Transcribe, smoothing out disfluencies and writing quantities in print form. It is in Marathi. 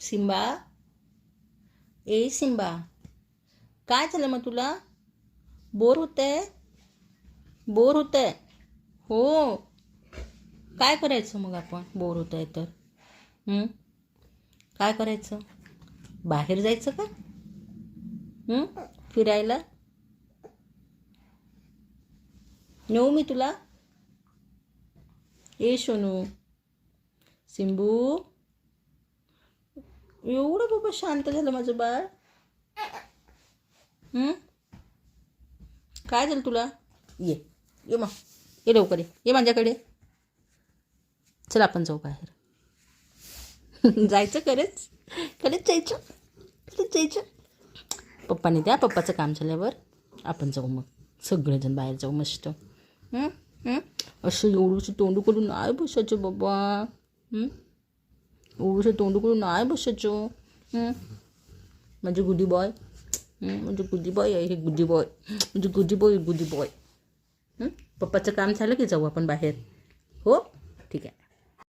सिम्बा, ए सिम्बा, काय झालं मग तुला? बोर होतंय? बोर होतंय? हो. काय करायचं मग आपण बोर होतंय तर? काय करायचं? बाहेर जायचं का? फिरायला नेऊ मी तुला? ए सोनू, सिंबू, एवढं बाबा शांत झालं माझं बाळ. काय झालं तुला? ये ये मग, ये लवकर ये माझ्याकडे. चल आपण जाऊ बाहेर. जायचं खरंच? खरंच जायचं? खरंच जायचं? पप्पाने द्या, पप्पाचं काम झाल्यावर आपण जाऊ मग सगळेजण बाहेर जाऊ मस्त. असं एवढंसं तोंड करून नाही बसायचं बाबा. एवढंसं तोंड करून नाही बसायचं. म्हणजे गुडी बॉय, म्हणजे गुडी बॉय आहे हे, गुडी बॉय, म्हणजे गुडी बॉय, गुडी बॉय. पप्पाचं काम झालं की जाऊ आपण बाहेर. हो ठीक आहे.